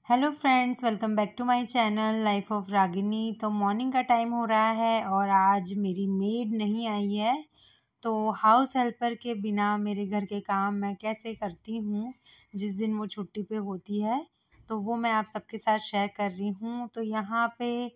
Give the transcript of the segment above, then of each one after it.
Hello friends, welcome back to my channel life of Ragini. तो morning का time हो रहा है और आज मेरी मेड नहीं आई है। तो हाउस हेल्पर के बिना मेरे घर के काम मैं कैसे करती हूँ जिस दिन वो छुट्टी पे होती है, तो वो मैं आप सबके साथ शेयर कर रही हूँ। तो यहाँ पे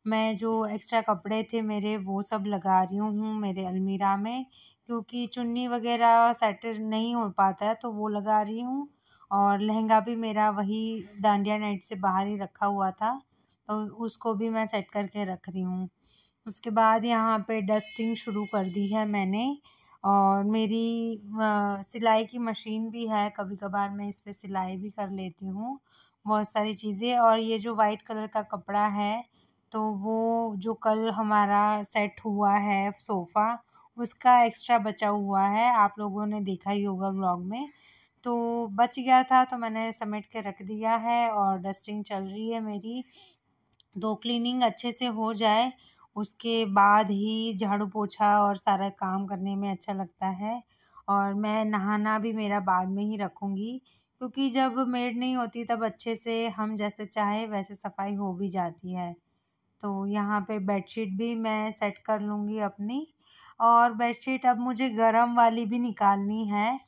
मैं जो एक्स्ट्रा कपड़े थे मेरे वो सब लगा रही हूँ मेरे अलमीरा में, क्योंकि चुन्नी वगैरह सेट नहीं हो पाता है तो वो लगा रही हूँ। और लहंगा भी मेरा वही डांडिया नेट से बाहर ही रखा हुआ था, तो उसको भी मैं सेट करके रख रही हूँ। उसके बाद यहाँ पे डस्टिंग शुरू कर दी है मैंने। और मेरी सिलाई की मशीन भी है, कभी कभार मैं इस पे सिलाई भी कर लेती हूँ बहुत सारी चीज़ें। और ये जो वाइट कलर का कपड़ा है, तो वो जो कल हमारा सेट हुआ है सोफ़ा, उसका एक्स्ट्रा बचा हुआ है, आप लोगों ने देखा ही होगा व्लॉग में। तो बच गया था तो मैंने समेट के रख दिया है और डस्टिंग चल रही है मेरी। तो क्लीनिंग अच्छे से हो जाए उसके बाद ही झाड़ू पोछा और सारा काम करने में अच्छा लगता है। और मैं नहाना भी मेरा बाद में ही रखूँगी, क्योंकि जब मेड नहीं होती तब अच्छे से हम जैसे चाहे वैसे सफाई हो भी जाती है। तो यहाँ पे बेडशीट भी मैं सेट कर लूँगी अपनी। और बेडशीट अब मुझे गरम वाली भी निकालनी है,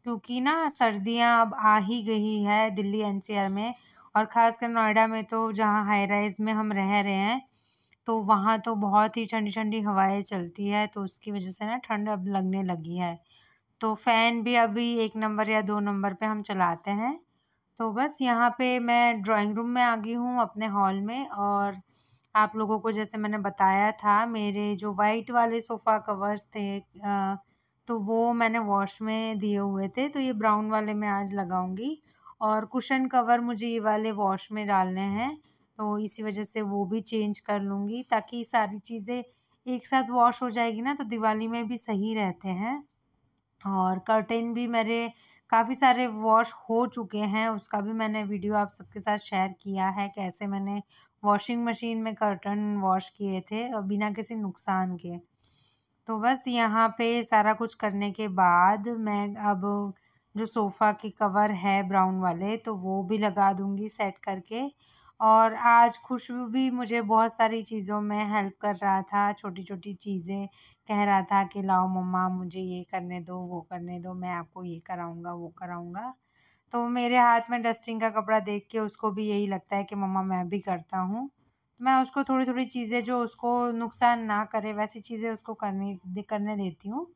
क्योंकि ना सर्दियाँ अब आ ही गई है दिल्ली एनसीआर में। और ख़ासकर नोएडा में तो जहाँ हाई राइज़ में हम रह रहे हैं, तो वहाँ तो बहुत ही ठंडी-ठंडी हवाएँ चलती है, तो उसकी वज़ह से ना ठंड अब लगने लगी है। तो फ़ैन भी अभी 1 नंबर या 2 नंबर पे हम चलाते हैं। तो बस यहाँ पे मैं ड्राइंग रूम में आ गई हूँ अपने हॉल में। और आप लोगों को जैसे मैंने बताया था, मेरे जो वाइट वाले सोफ़ा कवर्स थे तो वो मैंने वॉश में दिए हुए थे, तो ये ब्राउन वाले मैं आज लगाऊंगी। और कुशन कवर मुझे ये वाले वॉश में डालने हैं, तो इसी वजह से वो भी चेंज कर लूँगी, ताकि सारी चीज़ें एक साथ वॉश हो जाएगी ना तो दिवाली में भी सही रहते हैं। और कर्टेन भी मेरे काफ़ी सारे वॉश हो चुके हैं, उसका भी मैंने वीडियो आप सबके साथ शेयर किया है, कैसे मैंने वॉशिंग मशीन में कर्टन वॉश किए थे और बिना किसी नुकसान के। तो बस यहाँ पे सारा कुछ करने के बाद मैं अब जो सोफ़ा के कवर है ब्राउन वाले, तो वो भी लगा दूँगी सेट करके। और आज खुशबू भी मुझे बहुत सारी चीज़ों में हेल्प कर रहा था, छोटी-छोटी चीज़ें कह रहा था कि लाओ मम्मा मुझे ये करने दो, वो करने दो, मैं आपको ये कराऊँगा, वो कराऊँगा। तो मेरे हाथ में डस्टिंग का कपड़ा देख के उसको भी यही लगता है कि मम्मा मैं भी करता हूँ। मैं उसको थोड़ी-थोड़ी चीज़ें जो उसको नुकसान ना करे वैसी चीज़ें उसको करने देती हूँ।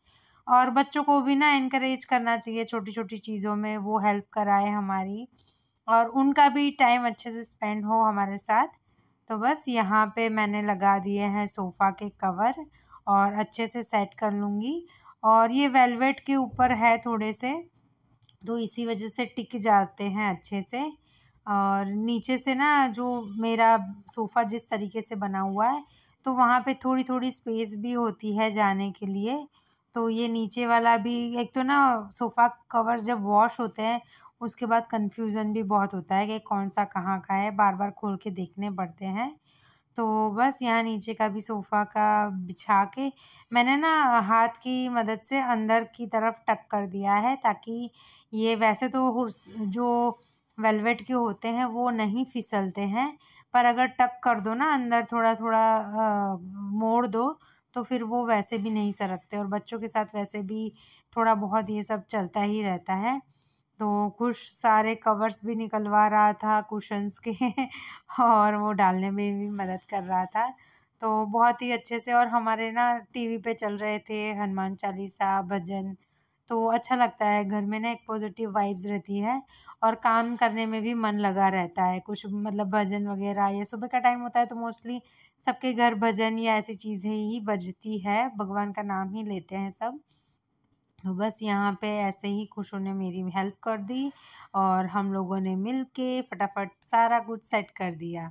और बच्चों को भी ना एनकरेज करना चाहिए छोटी-छोटी चीज़ों में, वो हेल्प कराएँ हमारी और उनका भी टाइम अच्छे से स्पेंड हो हमारे साथ। तो बस यहाँ पे मैंने लगा दिए हैं सोफ़ा के कवर और अच्छे से सेट कर लूँगी। और ये वेलवेट के ऊपर है थोड़े से, तो इसी वजह से टिक जाते हैं अच्छे से। और नीचे से ना जो मेरा सोफ़ा जिस तरीके से बना हुआ है, तो वहाँ पे थोड़ी-थोड़ी स्पेस भी होती है जाने के लिए। तो ये नीचे वाला भी, एक तो ना सोफ़ा कवर्स जब वॉश होते हैं, उसके बाद कन्फ्यूज़न भी बहुत होता है कि कौन-सा कहाँ का है, बार-बार खोल के देखने पड़ते हैं। तो बस यहाँ नीचे का भी सोफ़ा का बिछा के मैंने ना हाथ की मदद से अंदर की तरफ टक कर दिया है, ताकि ये वैसे तो जो वेलवेट के होते हैं वो नहीं फिसलते हैं, पर अगर टक कर दो ना अंदर थोड़ा-थोड़ा मोड़ दो, तो फिर वो वैसे भी नहीं सरकते। और बच्चों के साथ वैसे भी थोड़ा बहुत ये सब चलता ही रहता है। तो कुछ सारे कवर्स भी निकलवा रहा था कुशन्स के और वो डालने में भी मदद कर रहा था। तो बहुत ही अच्छे से, और हमारे ना टीवी पे चल रहे थे हनुमान चालीसा, भजन, तो अच्छा लगता है घर में ना, एक पॉजिटिव वाइब्स रहती है और काम करने में भी मन लगा रहता है। कुछ मतलब भजन वगैरह, या सुबह का टाइम होता है तो मोस्टली सबके घर भजन या ऐसी चीज़ें ही बजती है, भगवान का नाम ही लेते हैं सब। तो बस यहाँ पे ऐसे ही खुशू ने मेरी हेल्प कर दी और हम लोगों ने मिल के फटाफट सारा कुछ सेट कर दिया।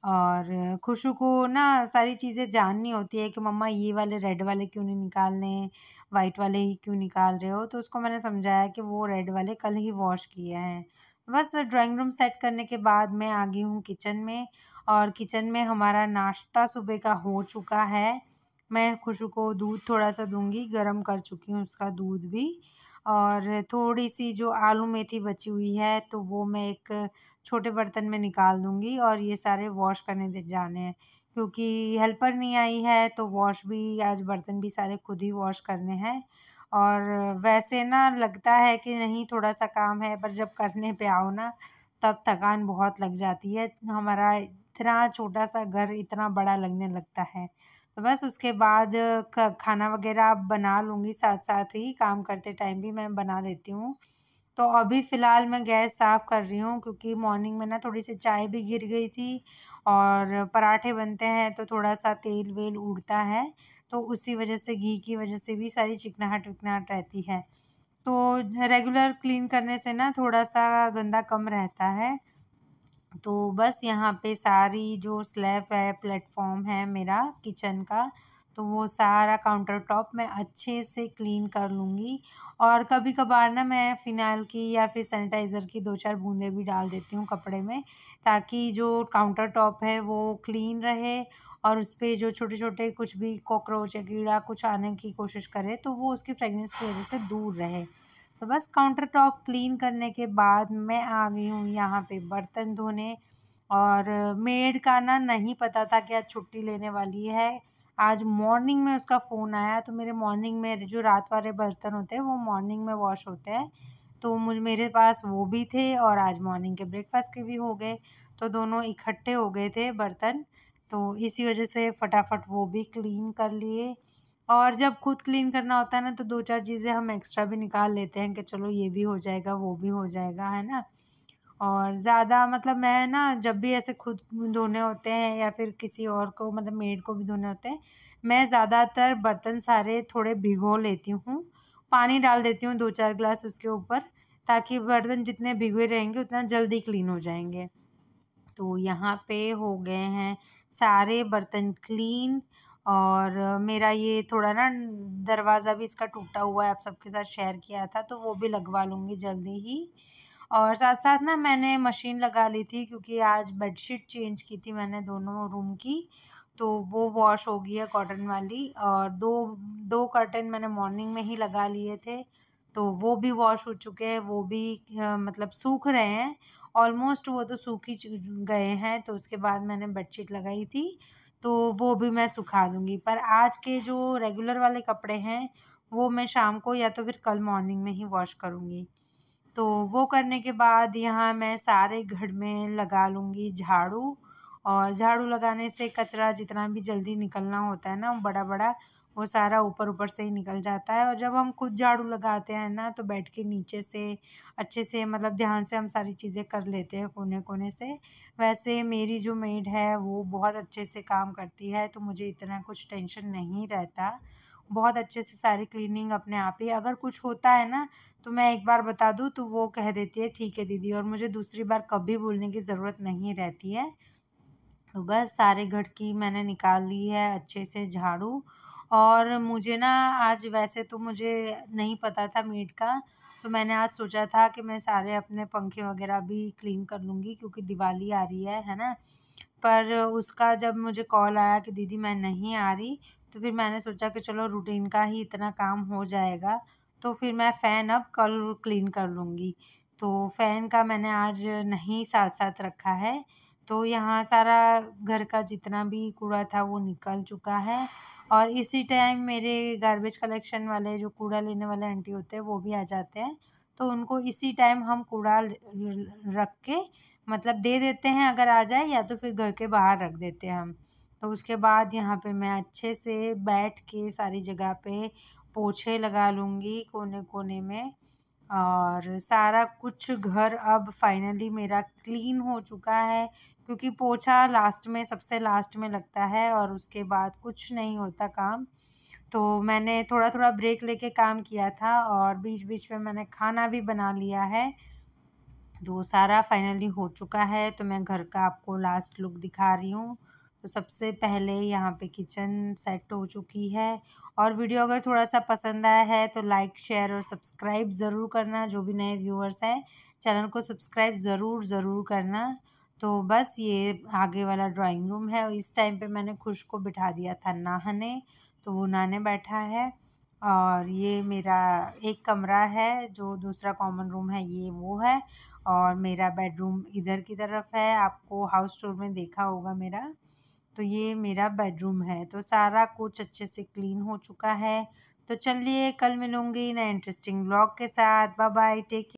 और खुशू को ना सारी चीज़ें जाननी होती है कि मम्मा ये वाले रेड वाले क्यों नहीं निकालने, वाइट वाले ही क्यों निकाल रहे हो। तो उसको मैंने समझाया कि वो रेड वाले कल ही वॉश किए हैं। बस ड्राइंग रूम सेट करने के बाद मैं आ गई हूँ किचन में। और किचन में हमारा नाश्ता सुबह का हो चुका है। मैं खुशू को दूध थोड़ा-सा दूँगी, गरम कर चुकी हूँ उसका दूध भी। और थोड़ी-सी जो आलू मेथी बची हुई है तो वो मैं एक छोटे बर्तन में निकाल दूँगी और ये सारे वॉश करने दे जाने हैं। क्योंकि हेल्पर नहीं आई है तो वॉश भी आज बर्तन भी सारे खुद ही वॉश करने हैं। और वैसे ना लगता है कि नहीं थोड़ा-सा काम है, पर जब करने पे आओ ना तब थकान बहुत लग जाती है। हमारा इतना छोटा-सा घर इतना बड़ा लगने लगता है। तो बस उसके बाद ख खाना वग़ैरह अब बना लूँगी, साथ-साथ ही काम करते टाइम भी मैं बना लेती हूँ। तो अभी फ़िलहाल मैं गैस साफ़ कर रही हूँ क्योंकि मॉर्निंग में ना थोड़ी-सी चाय भी गिर गई थी और पराठे बनते हैं तो थोड़ा-सा तेल-वेल उड़ता है, तो उसी वज़ह से घी की वज़ह से भी सारी चिकनाहट-विकनाहट रहती है। तो रेगुलर क्लीन करने से ना थोड़ा-सा गंदा कम रहता है। तो बस यहाँ पे सारी जो स्लैब है, प्लेटफ़ॉर्म है मेरा किचन का, तो वो सारा काउंटर टॉप मैं अच्छे से क्लीन कर लूँगी। और कभी-कभार ना मैं फ़िनाइल की या फिर सैनिटाइज़र की 2-4 बूँदें भी डाल देती हूँ कपड़े में, ताकि जो काउंटर टॉप है वो क्लीन रहे और उसपे जो छोटे-छोटे कुछ भी कॉकरोच या कीड़ा कुछ आने की कोशिश करे, तो वो उसकी फ्रेगनेंस की वज़ह से दूर रहे। तो बस काउंटर टॉप क्लीन करने के बाद मैं आ गई हूँ यहाँ पे बर्तन धोने। और मेड का ना नहीं पता था कि आज छुट्टी लेने वाली है। आज मॉर्निंग में उसका फ़ोन आया तो मेरे मॉर्निंग में जो रात वाले बर्तन होते हैं वो मॉर्निंग में वॉश होते हैं। तो मेरे पास वो भी थे और आज मॉर्निंग के ब्रेकफ़ास्ट के भी हो गए। तो दोनों इकट्ठे हो गए थे बर्तन। तो इसी वज़ह से फटाफट वो भी क्लीन कर लिए। और जब खुद क्लीन करना होता है ना तो 2-4 चीज़ें हम एक्स्ट्रा भी निकाल लेते हैं कि चलो ये भी हो जाएगा, वो भी हो जाएगा, है ना? और ज़्यादा मतलब मैं ना जब भी ऐसे खुद धोने होते हैं या फिर किसी और को मतलब मेड को भी धोने होते हैं, मैं ज़्यादातर बर्तन सारे थोड़े भिगो लेती हूँ। पानी डाल देती हूँ 2-4 ग्लास उसके ऊपर, ताकि बर्तन जितने भिगोए रहेंगे उतना जल्दी क्लीन हो जाएँगे। तो यहाँ पे हो गए हैं सारे बर्तन क्लीन। और मेरा ये थोड़ा ना दरवाज़ा भी इसका टूटा हुआ है, आप सबके साथ शेयर किया था, तो वो भी लगवा लूँगी जल्दी ही। और साथ-साथ ना मैंने मशीन लगा ली थी क्योंकि आज बेडशीट चेंज की थी मैंने दोनों रूम की, तो वो वॉश हो गई है कॉटन वाली। और 2 कर्टेन मैंने मॉर्निंग में ही लगा लिए थे, तो वो भी वॉश हो चुके हैं, वो भी मतलब सूख रहे हैं। ऑलमोस्ट वो तो सूख ही गए हैं, तो उसके बाद मैंने बेडशीट लगाई थी, तो वो भी मैं सुखा दूँगी। पर आज के जो रेगुलर वाले कपड़े हैं, वो मैं शाम को या तो फिर कल मॉर्निंग में ही वॉश करूँगी। तो वो करने के बाद यहाँ मैं सारे घर में लगा लूँगी झाड़ू। और झाड़ू लगाने से कचरा जितना भी जल्दी निकलना होता है ना बड़ा-बड़ा, वो सारा ऊपर-ऊपर से ही निकल जाता है। और जब हम खुद झाड़ू लगाते हैं ना तो बेड के नीचे से अच्छे से मतलब ध्यान से हम सारी चीज़ें कर लेते हैं कोने-कोने से। वैसे मेरी जो मेड है वो बहुत अच्छे से काम करती है, तो मुझे इतना कुछ टेंशन नहीं रहता। बहुत अच्छे से सारी क्लीनिंग अपने आप ही अगर कुछ होता है ना तो मैं एक बार बता दूँ तो वो कह देती है ठीक है दीदी, और मुझे दूसरी बार कभी बोलने की ज़रूरत नहीं रहती है। तो बस सारे घर की मैंने निकाल ली है अच्छे से झाड़ू। और मुझे ना आज वैसे तो मुझे नहीं पता था मेड का, तो मैंने आज सोचा था कि मैं सारे अपने पंखे वगैरह भी क्लीन कर लूँगी क्योंकि दिवाली आ रही है ना? पर उसका जब मुझे कॉल आया कि दीदी मैं नहीं आ रही, तो फिर मैंने सोचा कि चलो रूटीन का ही इतना काम हो जाएगा, तो फिर मैं फ़ैन अब कल क्लीन कर लूँगी। तो फ़ैन का मैंने आज नहीं साथ-साथ रखा है, तो यहाँ सारा घर का जितना भी कूड़ा था वो निकल चुका है। और इसी टाइम मेरे गार्बेज कलेक्शन वाले जो कूड़ा लेने वाले आंटी होते हैं वो भी आ जाते हैं, तो उनको इसी टाइम हम कूड़ा रख के मतलब दे देते हैं अगर आ जाए, या तो फिर घर के बाहर रख देते हैं हम। तो उसके बाद यहाँ पे मैं अच्छे से बैठ के सारी जगह पे पोछे लगा लूँगी कोने-कोने में। और सारा कुछ घर अब फाइनली मेरा क्लीन हो चुका है, क्योंकि पोछा लास्ट में सबसे लास्ट में लगता है और उसके बाद कुछ नहीं होता काम। तो मैंने थोड़ा-थोड़ा ब्रेक लेके काम किया था और बीच-बीच में मैंने खाना भी बना लिया है। तो सारा फाइनली हो चुका है, तो मैं घर का आपको लास्ट लुक दिखा रही हूँ। तो सबसे पहले यहाँ पे किचन सेट हो चुकी है। और वीडियो अगर थोड़ा-सा पसंद आया है तो लाइक, शेयर और सब्सक्राइब ज़रूर करना। जो भी नए व्यूअर्स हैं, चैनल को सब्सक्राइब ज़रूर करना। तो बस ये आगे वाला ड्राइंग रूम है और इस टाइम पे मैंने खुश को बिठा दिया था नहाने, तो वो नहाने बैठा है। और ये मेरा एक कमरा है, जो दूसरा कॉमन रूम है ये वो है, और मेरा बेडरूम इधर की तरफ है। आपको हाउस टूर में देखा होगा मेरा। तो ये मेरा बेडरूम है। तो सारा कुछ अच्छे से क्लीन हो चुका है। तो चलिए कल मिलूँगी नए इंटरेस्टिंग व्लॉग के साथ। Bye bye, take